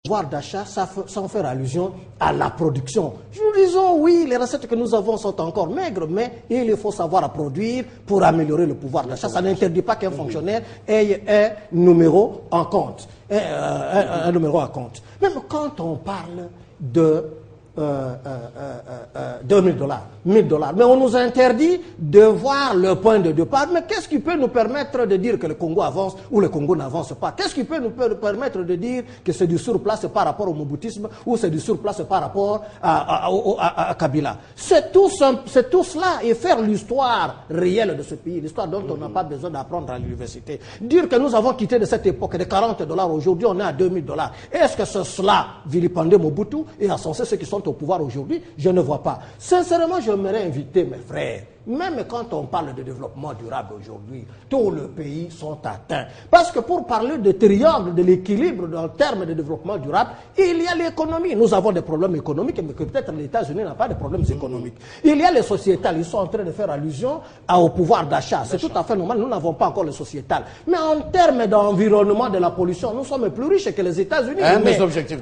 Pouvoir d'achat sans faire allusion à la production. Nous disons oui, les recettes que nous avons sont encore maigres, mais il faut savoir produire pour améliorer le pouvoir d'achat. Ça n'interdit pas qu'un fonctionnaire ait un numéro en compte. Un numéro à compte. Même quand on parle de 2000 $, 1000 $. Mais on nous interdit de voir le point de départ. Mais qu'est-ce qui peut nous permettre de dire que le Congo avance ou le Congo n'avance pas? Qu'est-ce qui peut nous permettre de dire que c'est du surplace par rapport au moboutisme ou c'est du surplace par rapport à Kabila? C'est tout cela, et faire l'histoire réelle de ce pays, l'histoire dont on n'a pas besoin d'apprendre à l'université. Dire que nous avons quitté de cette époque de 40 $, aujourd'hui on est à 2000 $. Est-ce que cela vilipender Mobutu et encenser ceux qui sont au pouvoir aujourd'hui? Je ne vois pas. Sincèrement, j'aimerais inviter mes frères, même quand on parle de développement durable aujourd'hui, tous les pays sont atteints. Parce que pour parler de triangle, de l'équilibre dans le terme de développement durable, il y a l'économie. Nous avons des problèmes économiques, mais que peut-être les États-Unis n'ont pas de problèmes économiques. Il y a les sociétales, ils sont en train de faire allusion au pouvoir d'achat. C'est tout à fait normal, nous n'avons pas encore les sociétales. Mais en termes d'environnement, de la pollution, nous sommes plus riches que les États-Unis.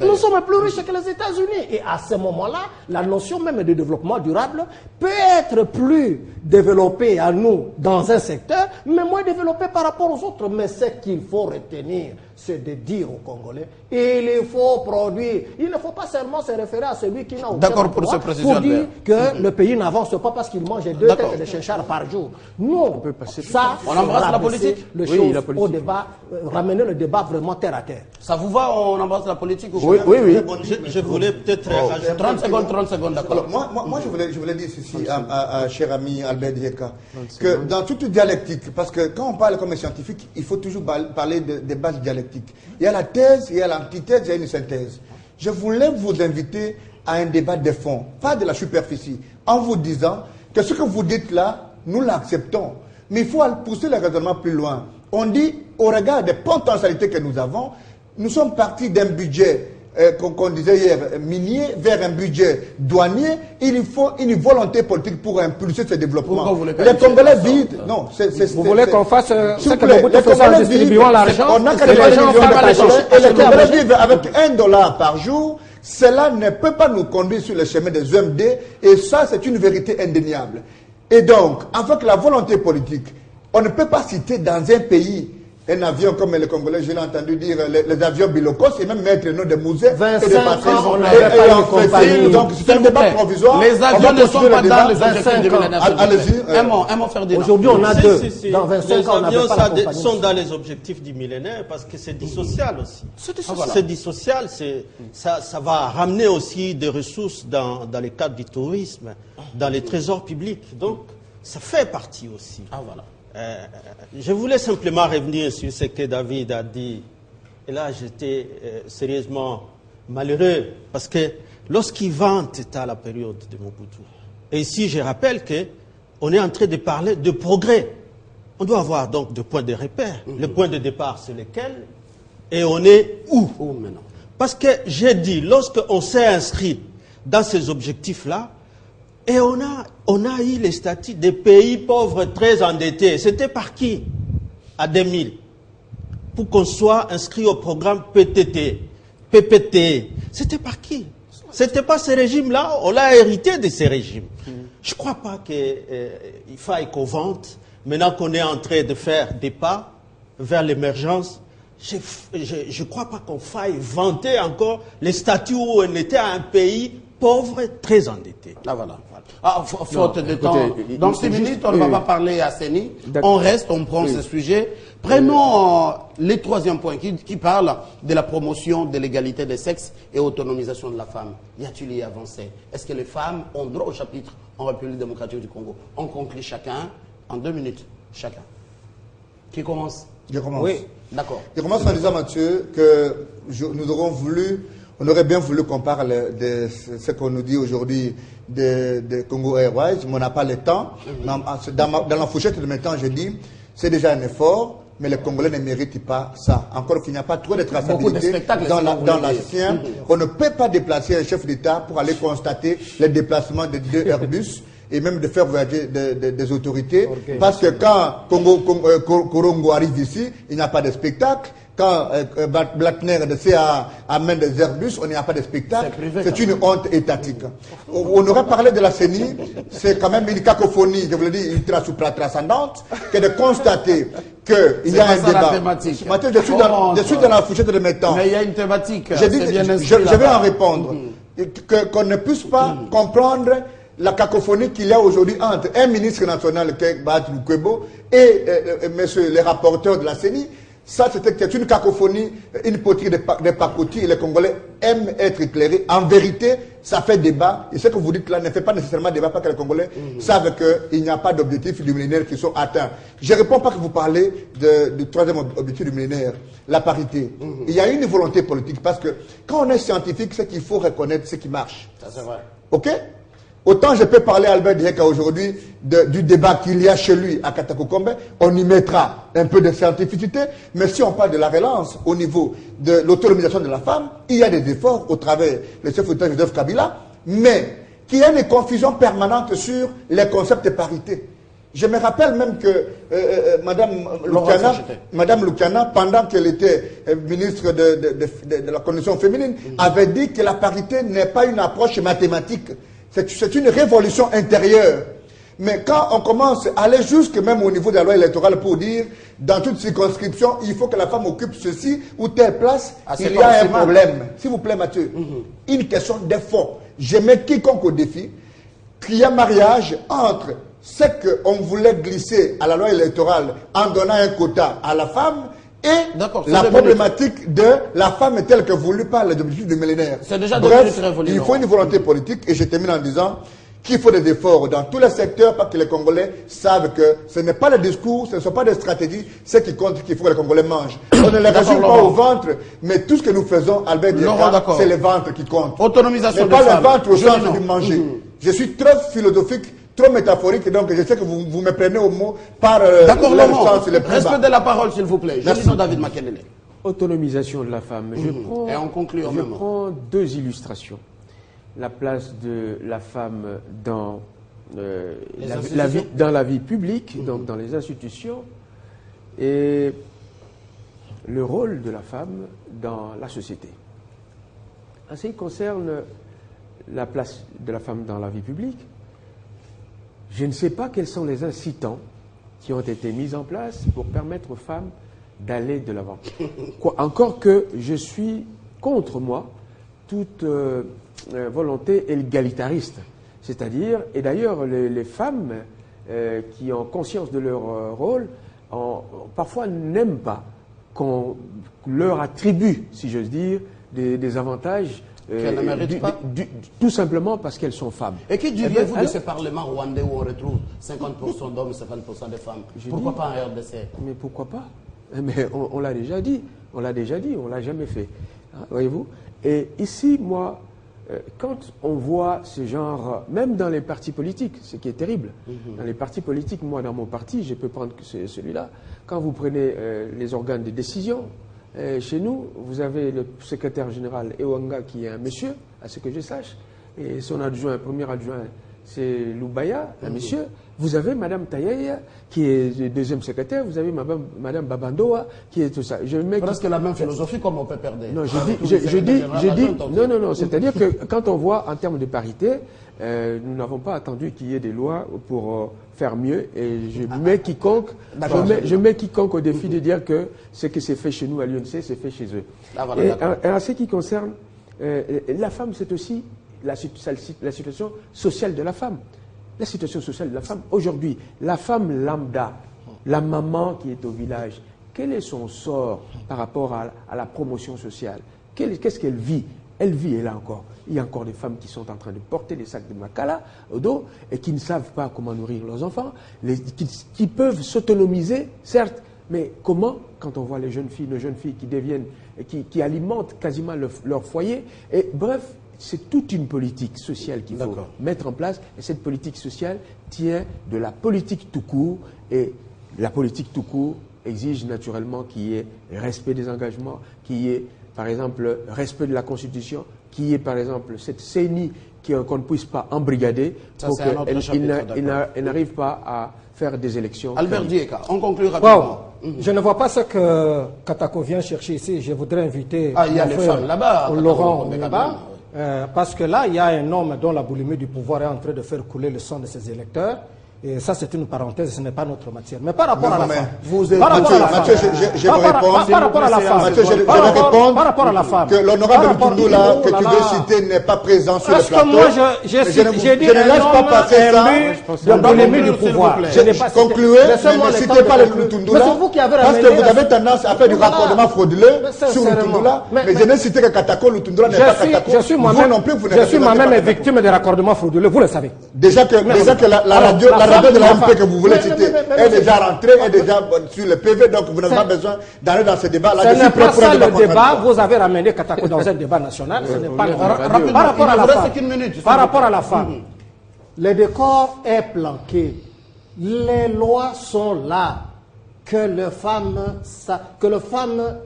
Nous sommes plus riches que les États-Unis. Et à ce moment-là, la notion même de développement durable peut être plus développé à nous dans un secteur, mais moins développé par rapport aux autres. Mais ce qu'il faut retenir, c'est de dire aux Congolais, il faut produire. Il ne faut pas seulement se référer à celui qui n'a aucun emploi pour dire que le pays n'avance pas parce qu'il mange 2 têtes de chinchard par jour. Non, ça, on embrasse la politique. Au débat, ramener le débat vraiment terre à terre. Ça vous va, on embrasse la politique ou Oui. Je voulais peut-être... 30 secondes, d'accord. Moi, je voulais dire ceci à cher ami Albert Dieka, que dans toute dialectique, parce que quand on parle comme scientifique, il faut toujours parler des bases dialectiques. Il y a la thèse, il y a l'antithèse, il y a une synthèse. Je voulais vous inviter à un débat de fond, pas de la superficie, en vous disant que ce que vous dites là, nous l'acceptons. Mais il faut pousser le raisonnement plus loin. On dit, au regard des potentialités que nous avons, nous sommes partis d'un budget qu'on disait hier, minier, vers un budget douanier. Il faut une volonté politique pour impulser ce développement. Les Congolais vivent... Non, vous voulez qu'on fasse ce que les Congolais distribuons l'argent, on n'a qu'à les gens et les Congolais vivent avec $1 par jour. Cela ne peut pas nous conduire sur le chemin des OMD, et ça, c'est une vérité indéniable. Et donc, avec la volonté politique, on ne peut pas citer dans un pays un avion comme les Congolais, je l'ai entendu dire, les avions Bilokos, et même mettre le nom de musée et de patrie. Donc c'est un débat provisoire. Les avions ne sont pas dans les objectifs du millénaire. Allez-y. Un mot Ferdinand. Aujourd'hui, on a deux. Dans 25 ans, on les n'avait pas avions sont dans les objectifs du millénaire parce que c'est dissocial aussi. C'est dissocial, ça va ramener aussi des ressources dans le cadre du tourisme, dans les trésors publics. Donc, ça fait partie aussi. Je voulais simplement revenir sur ce que David a dit. Et là, j'étais sérieusement malheureux parce que lorsqu'il vante à la période de Mobutu, et ici je rappelle qu'on est en train de parler de progrès. On doit avoir donc des points de repère. Le point de départ, c'est lequel? Et on est où maintenant? Parce que j'ai dit, lorsqu'on s'est inscrit dans ces objectifs-là, et on a eu les statuts des pays pauvres très endettés. C'était par qui? À 2000. Pour qu'on soit inscrit au programme PPT. C'était par qui? C'était pas ces régimes-là. On l'a hérité de ces régimes. Je ne crois pas qu'il faille qu'on vante. Maintenant qu'on est en train de faire des pas vers l'émergence, je ne crois pas qu'on faille vanter encore les statuts où on était un pays pauvre, très endetté. Faute de temps. Dans 6 minutes, on ne va pas parler à Séni. On reste, on prend ce sujet. Prenons le troisième point qui parle de la promotion de l'égalité des sexes et autonomisation de la femme. Y a-t-il y avancé? Est-ce que les femmes ont droit au chapitre en République démocratique du Congo? On conclut chacun en 2 minutes. Chacun. Qui commence? Je commence. Oui, d'accord. Je commence en disant, Mathieu, que on aurait bien voulu qu'on parle de ce qu'on nous dit aujourd'hui de Congo Airways, mais on n'a pas le temps. Dans la fourchette de mes temps, je dis, c'est déjà un effort, mais les Congolais ne méritent pas ça. Encore qu'il n'y a pas trop de traçabilité dans l'ancien. On ne peut pas déplacer un chef d'État pour aller constater les déplacements de 2 Airbus et même de faire voyager des autorités. Parce que quand Korongo arrive ici, il n'y a pas de spectacle. quand Blackner de CA amène des Airbus, on n'y a pas de spectacle. C'est une honte étatique. On aurait parlé de la CENI, c'est quand même une cacophonie, je vous le dis, ultra transcendante, que de constater qu'il y a un débat. Mathieu, je suis dans la fourchette de mes temps. Mais il y a une thématique. Je vais en répondre. Qu'on ne puisse pas comprendre la cacophonie qu'il y a aujourd'hui entre un ministre national, Bahat Lukwebo, et messieurs les rapporteurs de la CENI. Ça, c'est une cacophonie, une poterie de pacotis, et les Congolais aiment être éclairés. En vérité, ça fait débat. Et ce que vous dites là ne fait pas nécessairement débat, parce que les Congolais savent qu'il n'y a pas d'objectifs du millénaire qui sont atteints. Je ne réponds pas que vous parlez du troisième objectif du millénaire, la parité. Il y a une volonté politique, parce que quand on est scientifique, c'est qu'il faut reconnaître ce qui marche. Ça, c'est vrai. OK? Autant je peux parler à Albert Dieka aujourd'hui du débat qu'il y a chez lui à Katakokombe, on y mettra un peu de scientificité, mais si on parle de la relance au niveau de l'autonomisation de la femme, il y a des efforts au travers du chef d'État Joseph Kabila, mais qu'il y a une confusion permanente sur les concepts de parité. Je me rappelle même que Madame Lukiana, pendant qu'elle était ministre de la condition féminine, avait dit que la parité n'est pas une approche mathématique. C'est une révolution intérieure. Mais quand on commence à aller jusque même au niveau de la loi électorale pour dire, dans toute circonscription, il faut que la femme occupe ceci ou telle place, il y a un problème. S'il vous plaît, Mathieu, une question de fond. Je mets quiconque au défi qu'il y a mariage entre ce qu'on voulait glisser à la loi électorale en donnant un quota à la femme et la problématique de la femme telle que voulue par les objectifs du millénaire. Bref, il faut une volonté politique, et je termine en disant qu'il faut des efforts dans tous les secteurs pour que les Congolais savent que ce n'est pas le discours, ce ne sont pas des stratégies, ce qui compte, qu'il faut que les Congolais mangent. On ne les résume pas au ventre, mais tout ce que nous faisons, Albert Dieka, c'est le ventre qui compte. Autonomisation mais pas le ventre au sens du manger. Je suis très philosophique, trop métaphorique, donc je sais que vous me prenez au mot par le sens, le respect de la parole, s'il vous plaît. Merci, David Makelele. Autonomisation de la femme. Et on conclut je prends deux illustrations. La place de la femme dans, dans la vie publique, donc dans les institutions, et le rôle de la femme dans la société. En ce qui concerne la place de la femme dans la vie publique, je ne sais pas quels sont les incitants qui ont été mis en place pour permettre aux femmes d'aller de l'avant. Encore que je suis contre, moi, toute volonté égalitariste. C'est-à-dire, et d'ailleurs les femmes qui ont conscience de leur rôle, parfois n'aiment pas qu'on leur attribue, si j'ose dire, des avantages qu'elles ne méritent pas. Tout simplement parce qu'elles sont femmes. Et que diriez-vous de ce Parlement rwandais où on retrouve 50% d'hommes et 50% de femmes? Pourquoi pas en RDC? Mais pourquoi pas? Mais on l'a déjà dit. On l'a déjà dit, on ne l'a jamais fait. Hein, voyez-vous? Et ici, moi, quand on voit ce genre, même dans les partis politiques, ce qui est terrible, dans les partis politiques, moi dans mon parti, je peux prendre que celui-là, quand vous prenez les organes de décision, chez nous, vous avez le secrétaire général Ewanga qui est un monsieur, à ce que je sache, et son adjoint, premier adjoint, c'est Loubaya, un monsieur. Vous avez Madame Tayeya, qui est le deuxième secrétaire. Vous avez Madame Babandoa, qui est tout ça. Presque la même philosophie comme on peut perdre. Non, je dis, non. C'est-à-dire que quand on voit en termes de parité, nous n'avons pas attendu qu'il y ait des lois pour faire mieux. Et je mets quiconque au défi de dire que ce qui s'est fait chez nous à l'UNC, c'est fait chez eux. Et en ce qui concerne la femme, c'est aussi la situation sociale de la femme. La situation sociale de la femme. Aujourd'hui, la femme lambda, la maman qui est au village, quel est son sort par rapport à la promotion sociale? Qu'est-ce qu'elle vit? Elle vit, elle a encore. Il y a encore des femmes qui sont en train de porter des sacs de makala au dos et qui ne savent pas comment nourrir leurs enfants, qui peuvent s'autonomiser, certes, mais comment, quand on voit nos jeunes filles qui deviennent, qui alimentent quasiment leur foyer, et bref, c'est toute une politique sociale qu'il faut mettre en place, et cette politique sociale tient de la politique tout court, et la politique tout court exige naturellement qu'il y ait respect des engagements, qu'il y ait, par exemple, respect de la Constitution, qu'il y ait, par exemple, cette CENI qu'on ne puisse pas embrigader pour qu'elle n'arrive pas à faire des élections. Albert Dieka, on conclut rapidement. Je ne vois pas ce que Katako vient chercher ici. Je voudrais inviter il y a les femmes là-bas, Laurent là-bas, parce que là, il y a un homme dont la boulimie du pouvoir est en train de faire couler le sang de ses électeurs. Et ça, c'est une parenthèse, ce n'est pas notre matière. Mais par rapport à la femme. Mathieu, je vais répondre. Par rapport à la femme. Mathieu, je vais répondre. Par rapport à la femme. Que l'honorable Mutundou, là, que tu veux citer, n'est pas présent sur le plateau. Parce que moi, j'ai dit je ne laisse pas passer ça. De boulimie du pouvoir. Je n'ai pas conclué, mais ne citez pas le Mutundou là. Parce que vous avez tendance à faire du raccordement frauduleux sur Mutundou là. Mais je n'ai cité que Katako, Mutundou là n'est pas Katako. Je suis moi-même victime de raccordement frauduleux, vous le savez. Déjà que la radio de la MP que vous voulez citer est déjà rentrée, est déjà sur le PV, donc vous n'avez pas besoin d'aller dans ce débat. Ce n'est pas ça le débat. Vous avez ramené Katako dans un débat national. Ce n'est pas le débat. Par rapport à la femme, le décor est planqué. Les lois sont là. Que le femme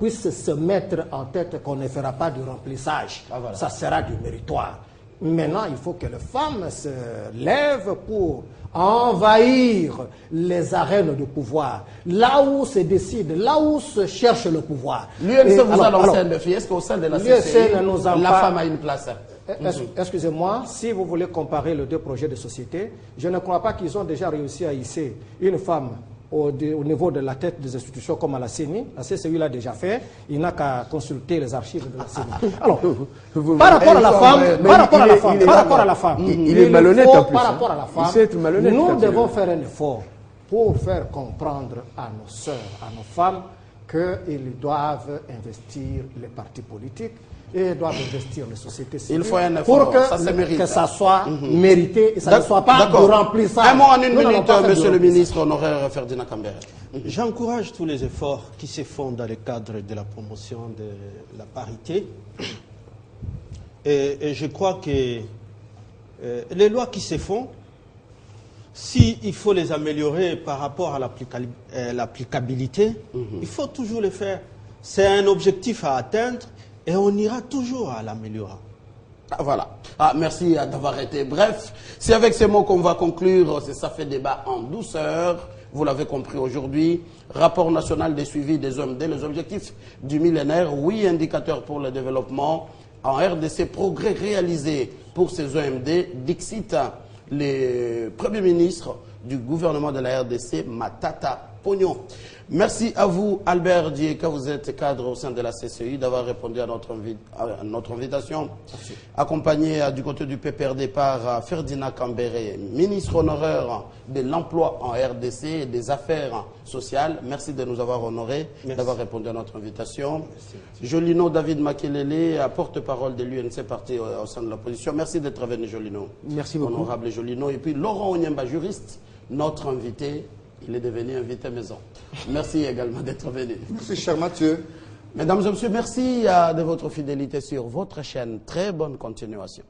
puisse se mettre en tête qu'on ne fera pas du remplissage. Ça sera du méritoire. Maintenant, il faut que les femmes se lèvent pour envahir les arènes de pouvoir, là où se décide, là où se cherche le pouvoir. L'UNC vous a lancé un défi. Est-ce qu'au sein de la CCI, la femme a une place? Excusez-moi, si vous voulez comparer les deux projets de société, je ne crois pas qu'ils ont déjà réussi à hisser une femme au niveau de la tête des institutions comme à la CENI. La CCI l'a déjà fait. Il n'a qu'à consulter les archives de la CENI. Alors, par rapport à la femme, il est malhonnête en plus. Par rapport à la femme, nous devons faire un effort pour faire comprendre à nos sœurs, à nos femmes, qu'ils doivent investir les partis politiques et doivent investir les sociétés civiles. Il faut un effort, pour que ça soit mérité et ça ne soit pas du remplissage. Un mot en une minute, monsieur le ministre honoraire Ferdinand Kambere. J'encourage tous les efforts qui se font dans le cadre de la promotion de la parité. Et je crois que les lois qui se font, s'il faut les améliorer par rapport à l'applicabilité, il faut toujours les faire. C'est un objectif à atteindre et on ira toujours à l'améliorer. Voilà. Merci d'avoir été bref. C'est avec ces mots qu'on va conclure. Ça fait débat en douceur. Vous l'avez compris aujourd'hui. Rapport national des suivis des OMD, les objectifs du millénaire. 8 indicateurs pour le développement. En RDC, progrès réalisés pour ces OMD. Dixit, le Premier ministre du gouvernement de la RDC, Matata Pognon. Merci à vous, Albert Dieka, vous êtes cadre au sein de la CCI, d'avoir répondu à notre invitation. Merci. Accompagné du côté du PPRD par Ferdinand Kambere, ministre honoraire de l'emploi en RDC et des affaires sociales. Merci de nous avoir honorés, d'avoir répondu à notre invitation. Merci. Jolino David Makelele, porte-parole de l'UNC, parti au sein de l'opposition. Merci d'être venu, Jolino. Merci beaucoup. Honorable Jolino. Et puis Laurent Onyemba, juriste, notre invité. Il est devenu invité maison. Merci également d'être venu. Merci, cher Mathieu. Mesdames et messieurs, merci de votre fidélité sur votre chaîne. Très bonne continuation.